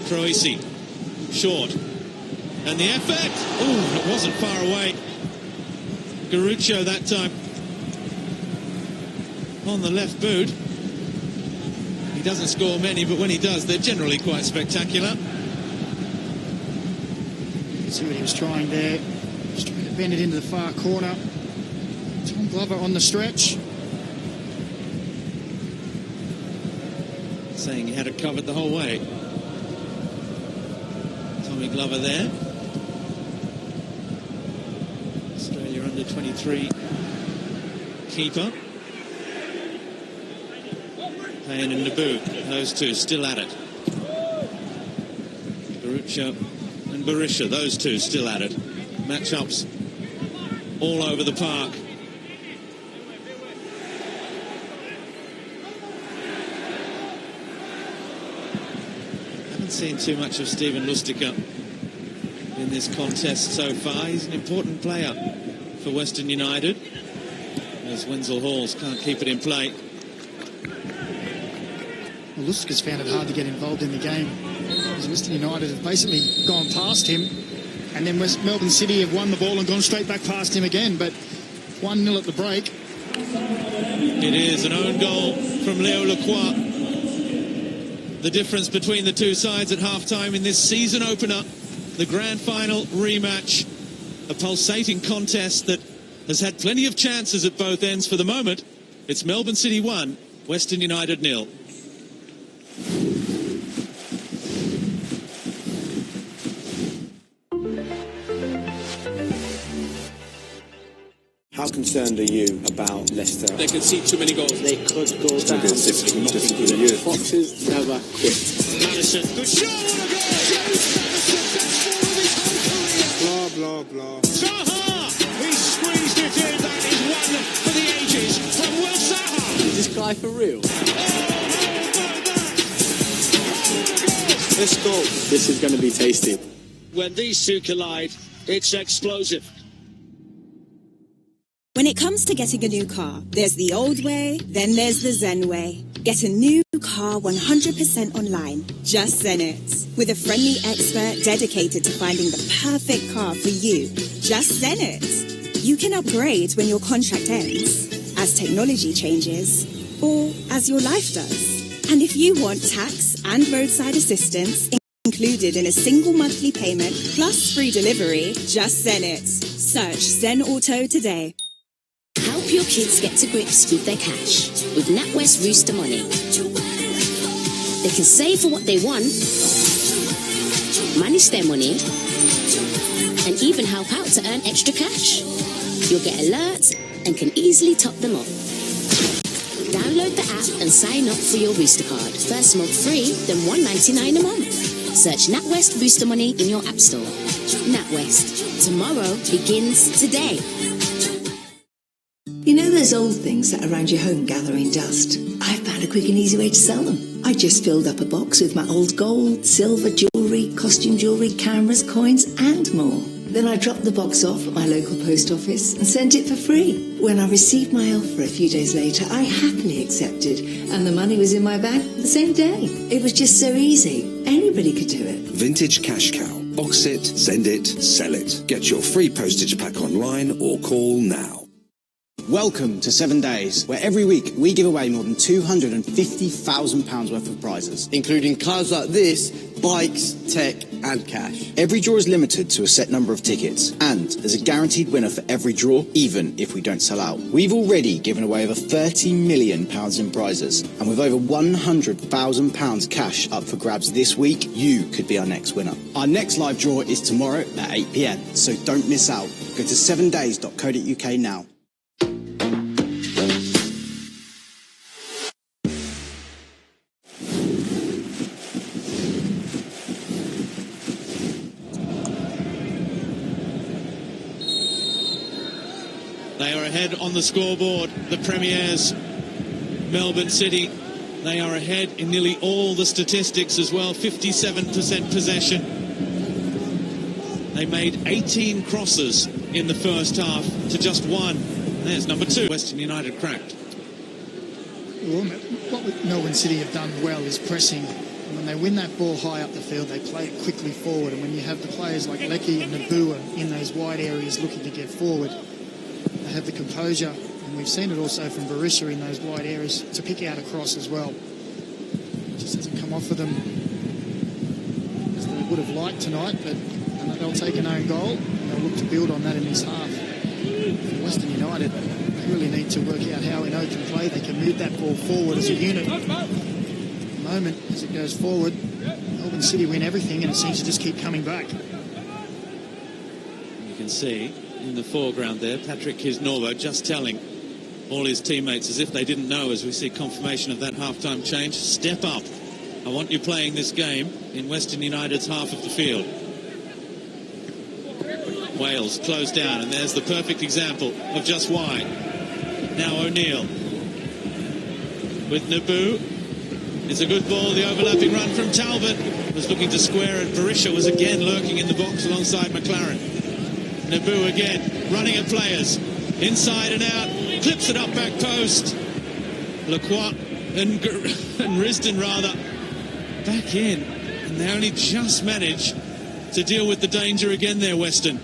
Troisi, short. And the effort, oh, it wasn't far away. Garucho that time. On the left boot. He doesn't score many, but when he does, they're generally quite spectacular. See what he was trying there. Just trying to bend it into the far corner. Tom Glover on the stretch. Saying he had it covered the whole way. Tommy Glover there. Australia under 23 keeper. Payne and Naboo, those two still at it. Garucho and Berisha, those two still at it. Matchups all over the park. Haven't seen too much of Stephen Lustica in this contest so far. He's an important player for Western United, as Wenzel Halls can't keep it in play. Well, Lustica's found it hard to get involved in the game, because Western United have basically gone past him, and then Melbourne City have won the ball and gone straight back past him again. But 1-0 at the break. It is an own goal from Leo Lacroix. The difference between the two sides at half-time in this season opener, the grand final rematch, a pulsating contest that has had plenty of chances at both ends for the moment. It's Melbourne City 1, Western United 0. How concerned are you about Leicester? They concede too many goals. They could go down. Foxes never quit. Madison, good shot, what a goal! Blah, blah, blah. Zaha! He squeezed it in. That is one for the ages from Will Zaha. Is this guy for real? Let's go. This is going to be tasty. When these two collide, it's explosive. When it comes to getting a new car, there's the old way, then there's the Zen way. Get a new car 100% online. Just Zen it. With a friendly expert dedicated to finding the perfect car for you. Just Zen it. You can upgrade when your contract ends, as technology changes, or as your life does. And if you want tax and roadside assistance included in a single monthly payment plus free delivery, just Zen it. Search Zen Auto today. Help your kids get to grips with their cash with NatWest Rooster Money. They can save for what they want, manage their money, and even help out to earn extra cash. You'll get alerts and can easily top them up. Download the app and sign up for your Rooster card. First month free, then $1.99 a month. Search NatWest Rooster Money in your app store. NatWest. Tomorrow begins today. You know those old things that are around your home gathering dust? I've found a quick and easy way to sell them. I just filled up a box with my old gold, silver jewellery, costume jewellery, cameras, coins and more. Then I dropped the box off at my local post office and sent it for free. When I received my offer a few days later, I happily accepted, and the money was in my bank the same day. It was just so easy. Anybody could do it. Vintage Cash Cow. Box it, send it, sell it. Get your free postage pack online or call now. Welcome to 7 Days, where every week we give away more than £250,000 worth of prizes, including cars like this, bikes, tech and cash. Every draw is limited to a set number of tickets, and there's a guaranteed winner for every draw, even if we don't sell out. We've already given away over £30 million in prizes, and with over £100,000 cash up for grabs this week, you could be our next winner. Our next live draw is tomorrow at 8 PM, so don't miss out. Go to 7days.co.uk now. They are ahead on the scoreboard, the Premiers, Melbourne City. They are ahead in nearly all the statistics as well, 57% possession. They made 18 crosses in the first half to just one. There's number 2. Western United cracked. Well, what Melbourne City have done well is pressing When they win that ball high up the field, they play it quickly forward. And when you have the players like Lecky and Naboo in those wide areas looking to get forward, they have the composure. And we've seen it also from Berisha in those wide areas to pick out across as well. It just hasn't come off for them as they would have liked tonight, but they'll take an own goal and they'll look to build on that in this half. For Western United, they really need to work out how in open play they can move that ball forward as a unit. At the moment, as it goes forward, Melbourne City win everything and it seems to just keep coming back. You can see in the foreground there, Patrick Kisnorbo just telling all his teammates, as if they didn't know, as we see confirmation of that half-time change, step up. I want you playing this game in Western United's half of the field. Wales closed down, and there's the perfect example of just why. Now O'Neill with Naboo. It's a good ball, the overlapping run from Talbot. Was looking to square it. Berisha was again lurking in the box alongside McLaren. Naboo again, running at players. Inside and out, clips it up back post. Lacroix and Risdon rather back in. And they only just managed to deal with the danger again there, Western.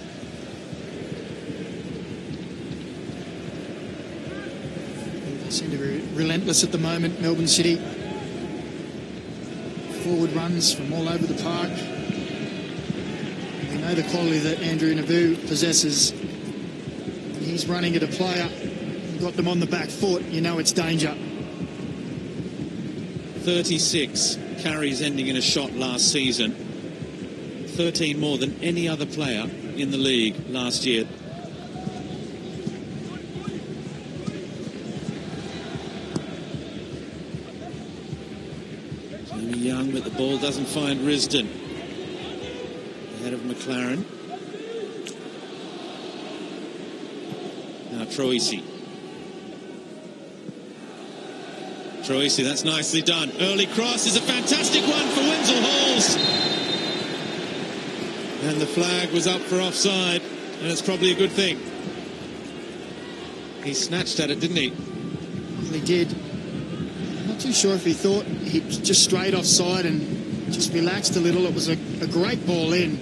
They seem to be relentless at the moment, Melbourne City. Forward runs from all over the park. We know the quality that Andrew Naboo possesses. He's running at a player, got them on the back foot, you know it's danger. 36 carries ending in a shot last season. 13 more than any other player in the league last year. Jamie Young, but the ball doesn't find Risdon. Ahead of McLaren. Now Troisi. Troisi, that's nicely done. Early cross is a fantastic one for Wenzel Halls. And the flag was up for offside, and it's probably a good thing. He snatched at it, didn't he? Well, he did. Not too sure if he thought he'd just straight offside and just relaxed a little. It was a great ball in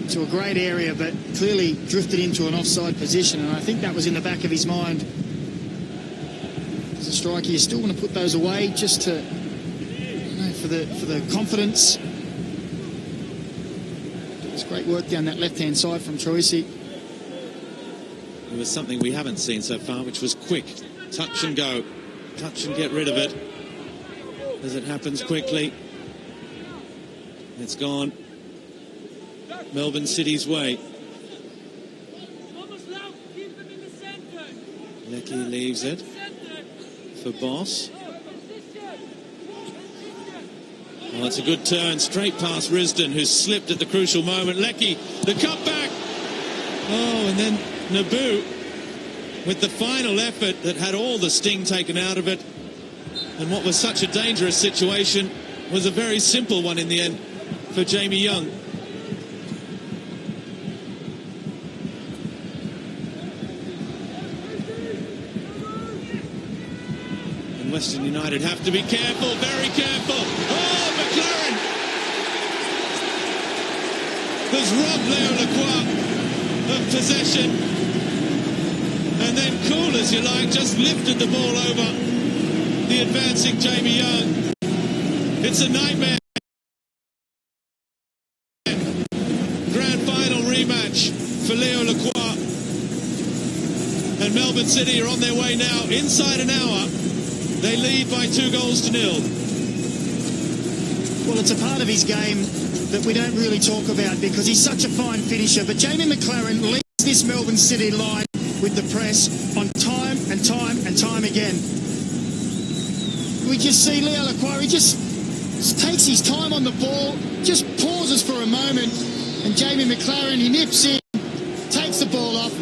to a great area, but clearly drifted into an offside position, and I think that was in the back of his mind. As a striker, you still want to put those away just to, you know, for the confidence. It was great work down that left-hand side from Troisi. It was something we haven't seen so far, which was quick. Touch and go. Touch and get rid of it. As it happens quickly. It's gone Melbourne City's way. Lecky leaves it for Boss. Well, it's a good turn, straight past Risdon, who slipped at the crucial moment. Lecky, the cutback. Oh, and then Naboo with the final effort that had all the sting taken out of it. And what was such a dangerous situation was a very simple one in the end for Jamie Young. And Western United have to be careful, very careful. Oh, McLaren has robbed Leo Lacroix of possession. And then cool as you like, just lifted the ball over the advancing Jamie Young. It's a nightmare. Grand final rematch for Leo Lacroix. And Melbourne City are on their way now. Inside an hour, they lead by 2-0. Well, it's a part of his game that we don't really talk about because he's such a fine finisher. But Jamie McLaren leads this Melbourne City line with the press on time and time and time again. We just see Leo Lacroix, he just takes his time on the ball, just pauses for a moment, and Jamie McLaren, he nips in, takes the ball off,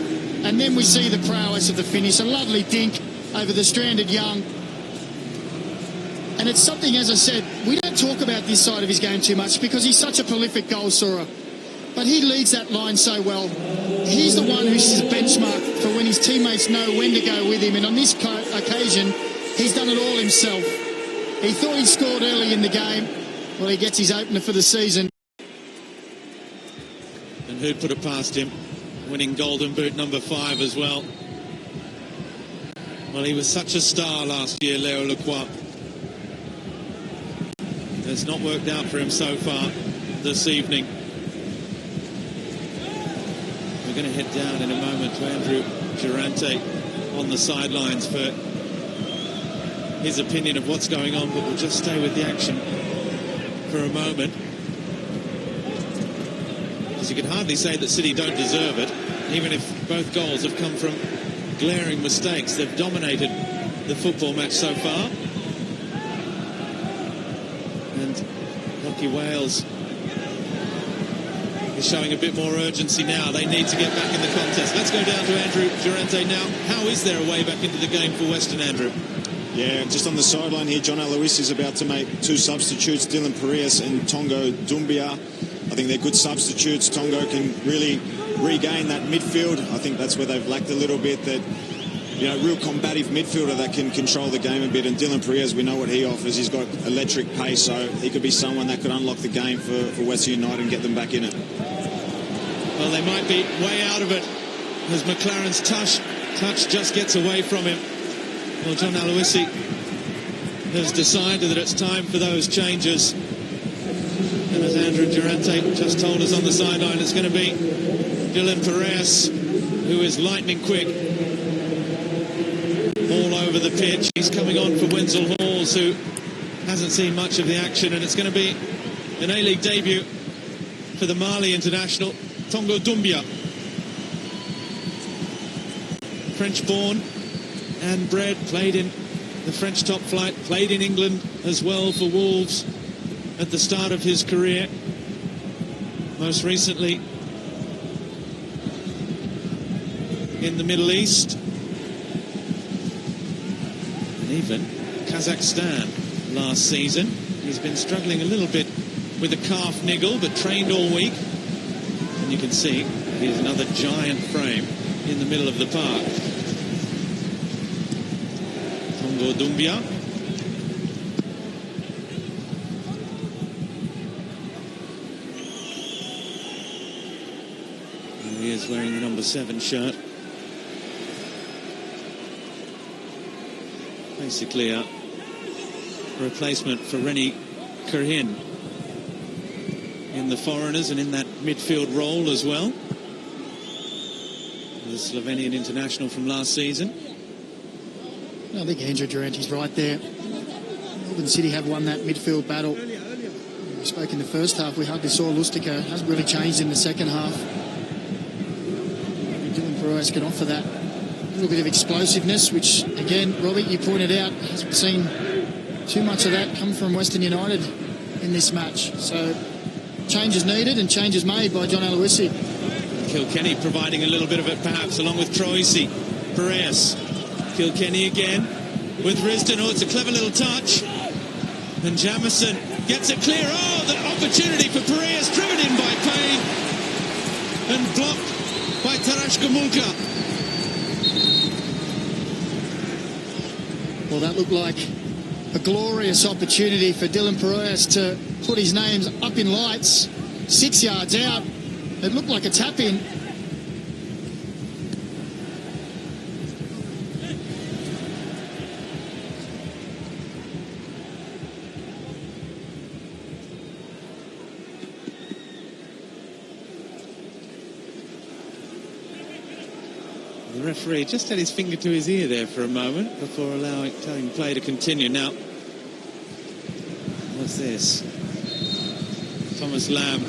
and then we see the prowess of the finish. A lovely dink over the stranded Young. And it's something, as I said, we don't talk about this side of his game too much because he's such a prolific goal scorer. But he leads that line so well. He's the one who's a benchmark for when his teammates know when to go with him. And on this occasion, he's done it all himself. He thought he'd scored early in the game, Well, he gets his opener for the season. And who'd put it past him? Winning Golden Boot number 5 as well. Well, he was such a star last year, Leo Lacroix. It's not worked out for him so far this evening. We're going to head down in a moment to Andrew Durante on the sidelines for his opinion of what's going on, but we'll just stay with the action for a moment. Because you can hardly say that City don't deserve it, even if both goals have come from glaring mistakes. They've dominated the football match so far. And Rocky Wales is showing a bit more urgency now. They need to get back in the contest. Let's go down to Andrew Durante now. How is there a way back into the game for Western, Andrew? Yeah, just on the sideline here, John Alois is about to make 2 substitutes, Dylan Parias and Tongo Doumbia. I think they're good substitutes. Tongo can really regain that midfield. I think that's where they've lacked a little bit, that, you know, real combative midfielder that can control the game a bit. And Dylan Parias, we know what he offers. He's got electric pace, so he could be someone that could unlock the game for Western United and get them back in it. Well, they might be way out of it as McLaren's touch just gets away from him. Well, John Aloisi has decided that it's time for those changes. And as Andrew Durante just told us on the sideline, it's going to be Dylan Parias, who is lightning quick all over the pitch. He's coming on for Wenzel Halls, who hasn't seen much of the action, and it's going to be an A-League debut for the Mali international, Tongo Doumbia. French-born and bred, played in the French top flight, played in England as well for Wolves at the start of his career. Most recently in the Middle East and even Kazakhstan last season. He's been struggling a little bit with a calf niggle, but trained all week. And you can see here's another giant frame in the middle of the park. Tongo Doumbia. He is wearing the number 7 shirt. Basically a replacement for Rennie Kerhin in the foreigners and in that midfield role as well. The Slovenian international from last season. I think Andrew Durante's right there. Melbourne City have won that midfield battle. We spoke in the first half. We hardly saw Lustica. Hasn't really changed in the second half. Dylan Parias can offer that little bit of explosiveness, which, again, Robbie, you pointed out, hasn't seen too much of that come from Western United in this match. So changes needed and changes made by John Aloisi. Kilkenny providing a little bit of it, perhaps, along with Troisi. Parias. Kilkenny again with Risdon. Oh, it's a clever little touch. And Jamison gets it clear. Oh, the opportunity for Parias, driven in by Payne and blocked by Tarashka Mulka. Well, that looked like a glorious opportunity for Dylan Parias to put his names up in lights. 6 yards out. It looked like a tap-in. The referee just had his finger to his ear there for a moment before telling play to continue. Now, what's this? Thomas Lamb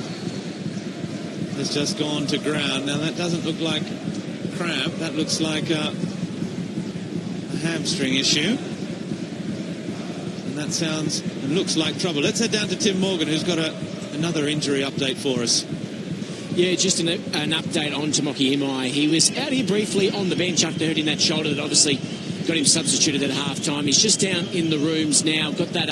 has just gone to ground. Now, that doesn't look like cramp. That looks like a hamstring issue. And that sounds and looks like trouble. Let's head down to Tim Morgan, who's got another injury update for us. Yeah, just an update on Tomoki Imai. He was out here briefly on the bench after hurting that shoulder that obviously got him substituted at half-time. He's just down in the rooms now, got that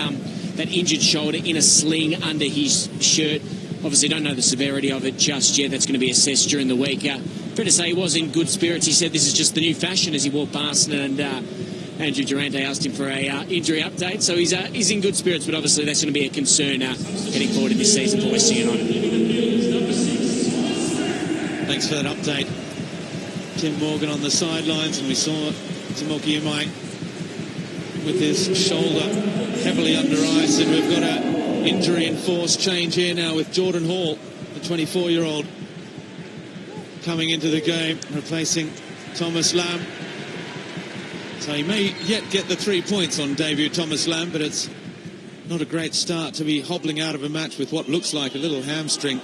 injured shoulder in a sling under his shirt. Obviously don't know the severity of it just yet. That's going to be assessed during the week. Fair to say he was in good spirits. He said this is just the new fashion as he walked past and Andrew Durante asked him for a injury update, so he's in good spirits, but obviously that's going to be a concern heading forward in this season for Western United. Thanks for that update. Tim Morgan on the sidelines, and we saw Timothy Imai with his shoulder heavily under ice, and we've got an injury enforced change here now with Jordan Hall, the 24-year-old, coming into the game, replacing Thomas Lamb. So he may yet get the 3 points on debut Thomas Lamb, but it's not a great start to be hobbling out of a match with what looks like a little hamstring.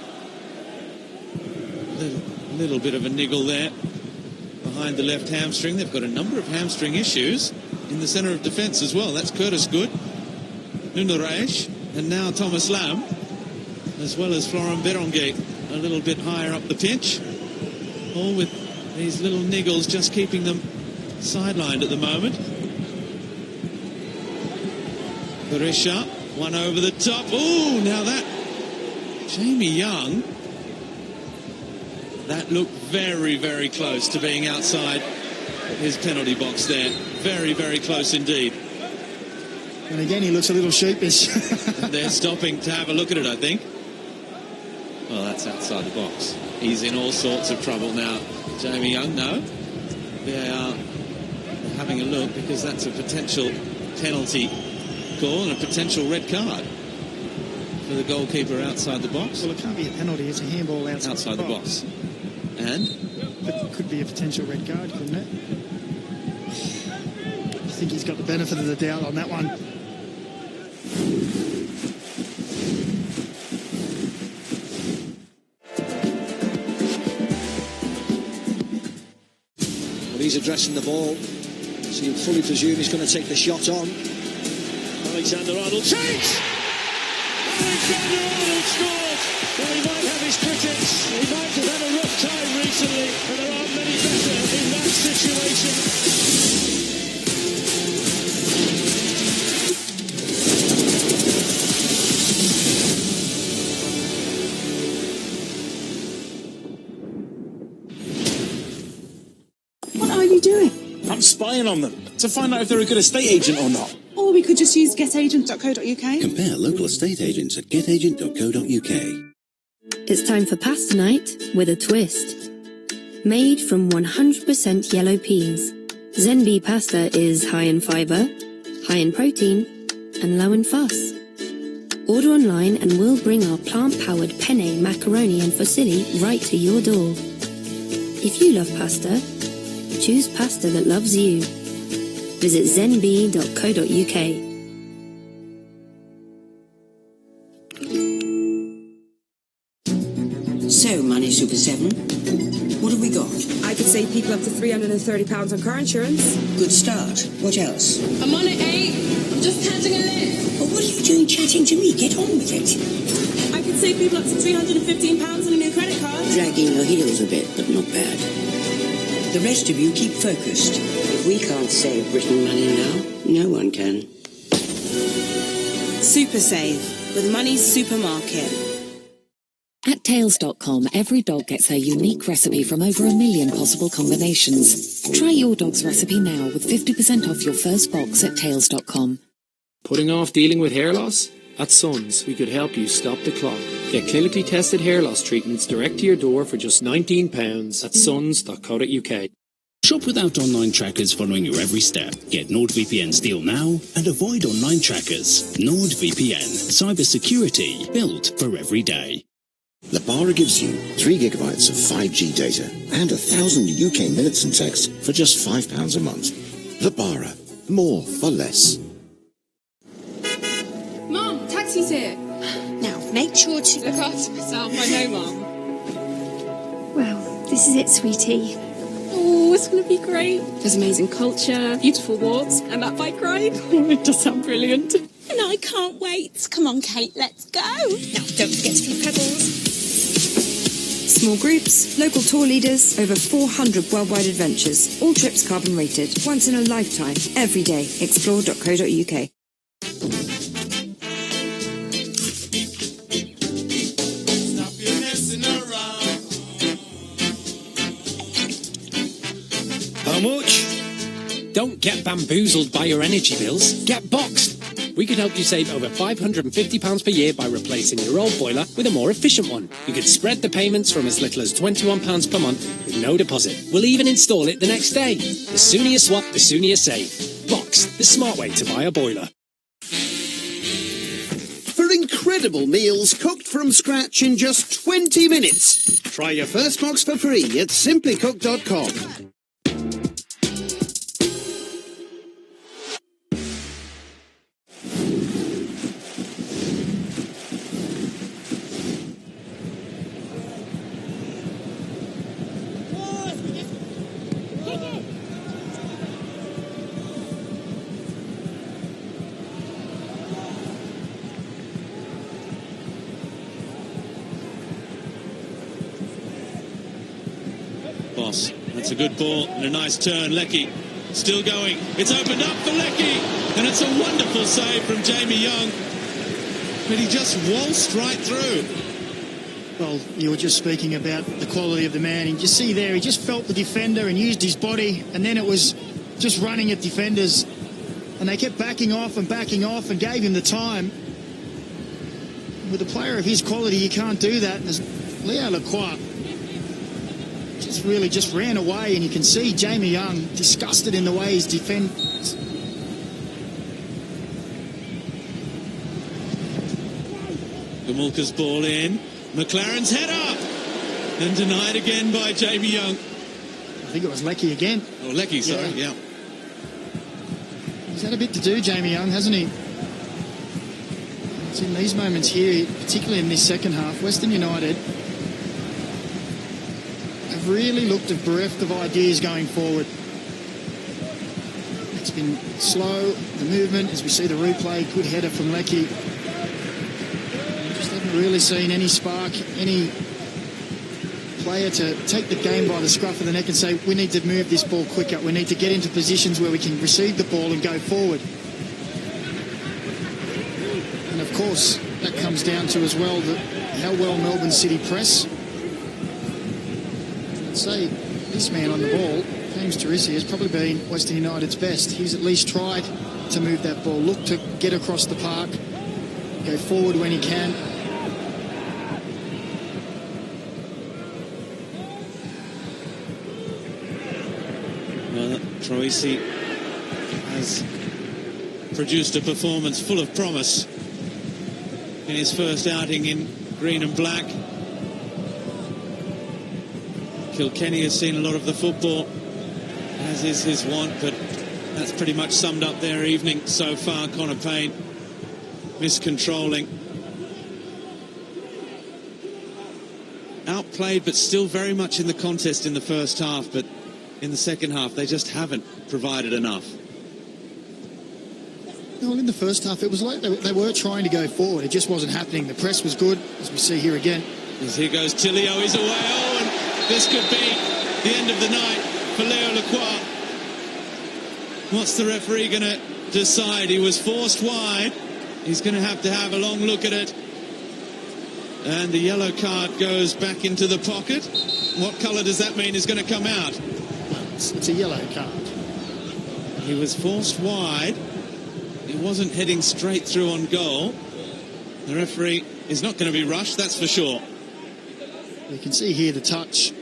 Little bit of a niggle there behind the left hamstring. They've got a number of hamstring issues in the centre of defence as well. That's Curtis Good, Nunaresh, and now Thomas Lamb, as well as Florent Berenguer, a little bit higher up the pitch. All with these little niggles just keeping them sidelined at the moment. Berisha, one over the top. Oh, now that Jamie Young, that looked very, very close to being outside his penalty box there. Very, very close indeed. And again, he looks a little sheepish. They're stopping to have a look at it, I think. Well, that's outside the box. He's in all sorts of trouble now. Jamie Young, no. They are having a look because that's a potential penalty call and a potential red card for the goalkeeper outside the box. Well, it can't be a penalty. It's a handball outside the box. And? But it could be a potential red card, couldn't it? I think he's got the benefit of the doubt on that one. Well, he's addressing the ball, so you fully presume he's going to take the shot on. Alexander-Arnold shoots! Alexander-Arnold scored! Well, he might have his critics, he might have had a rough time recently, but there aren't many better in that situation. What are you doing? I'm spying on them to find out if they're a good estate agent or not. Or we could just use getagent.co.uk. Compare local estate agents at getagent.co.uk. It's time for pasta night with a twist. Made from 100% yellow peas, Zenbi pasta is high in fibre, high in protein, and low in fuss. Order online and we'll bring our plant-powered penne, macaroni and fusilli right to your door. If you love pasta, choose pasta that loves you. Visit zenbi.co.uk. So, Money Super 7, what have we got? I could save people up to £330 on car insurance. Good start. What else? I'm on at 8. I'm just catching a lift. Well, what are you doing chatting to me? Get on with it. I could save people up to £315 on a new credit card. Dragging your heels a bit, but not bad. The rest of you keep focused. If we can't save Britain money now, no one can. Super Save with Money's Supermarket. At Tails.com, every dog gets their unique recipe from over 1 million possible combinations. Try your dog's recipe now with 50% off your first box at Tails.com. Putting off dealing with hair loss? At Sons, we could help you stop the clock. Get clinically tested hair loss treatments direct to your door for just £19 at sons.co.uk. Shop without online trackers following your every step. Get NordVPN's deal now and avoid online trackers. NordVPN. Cybersecurity built for every day. La Barra gives you 3 gigabytes of 5G data and 1,000 UK minutes and text for just £5 a month. La Barra. More for less. Mum, taxi's here. Now, make sure to look after myself. I know, Mum. Well, this is it, sweetie. Oh, it's going to be great. There's amazing culture, beautiful walks, and that bike ride. Oh, it does sound brilliant. And I can't wait. Come on, Kate, let's go. Now, don't forget to keep pedals. Small groups, local tour leaders, over 400 worldwide adventures. All trips carbon rated. Once in a lifetime. Every day. Explore.co.uk. How much? Don't get bamboozled by your energy bills. Get Boxed. We could help you save over £550 per year by replacing your old boiler with a more efficient one. You could spread the payments from as little as £21 per month with no deposit. We'll even install it the next day. The sooner you swap, the sooner you save. Boxed, the smart way to buy a boiler. For incredible meals cooked from scratch in just 20 minutes. Try your first box for free at simplycook.com. Boss, that's a good ball and a nice turn. Leckie still going. It's opened up for Leckie, and it's a wonderful save from Jamie Young. But he just waltzed right through. Well, you were just speaking about the quality of the man. You just see there, he just felt the defender and used his body, and then it was just running at defenders. And they kept backing off and gave him the time. With a player of his quality, you can't do that. And as Leo Lacroix just ran away, and you can see Jamie Young disgusted in the way he's defends. Gamulka's ball in. McLaren's header! And denied again by Jamie Young. I think it was Leckie again. Oh, Leckie, sorry, yeah. He's had a bit to do, Jamie Young, hasn't he? It's in these moments here, particularly in this second half, Western United have really looked bereft of ideas going forward. It's been slow, the movement, as we see the replay, good header from Leckie. Just haven't really seen any spark, any player to take the game by the scruff of the neck and say, we need to move this ball quicker, we need to get into positions where we can receive the ball and go forward. And of course, that comes down to as well how well Melbourne City press. I'd say this man on the ball, James Teresi, has probably been Western United's best. He's at least tried to move that ball, look to get across the park, go forward when he can. Well, Troisi has produced a performance full of promise in his first outing in green and black. Kilkenny has seen a lot of the football, as is his want, but that's pretty much summed up their evening so far. Connor Payne miscontrolling. Outplayed, but still very much in the contest in the first half, but in the second half they just haven't provided enough. Well, in the first half it was like they were trying to go forward, it just wasn't happening. The press was good, as we see here again. As here goes Tilio, he's away. Oh, and this could be the end of the night for Leo Lacroix. What's the referee going to decide? He was forced wide. He's going to have a long look at it. And the yellow card goes back into the pocket. What colour does that mean is going to come out? It's a yellow card. He was forced wide. He wasn't heading straight through on goal. The referee is not going to be rushed, that's for sure. You can see here the touch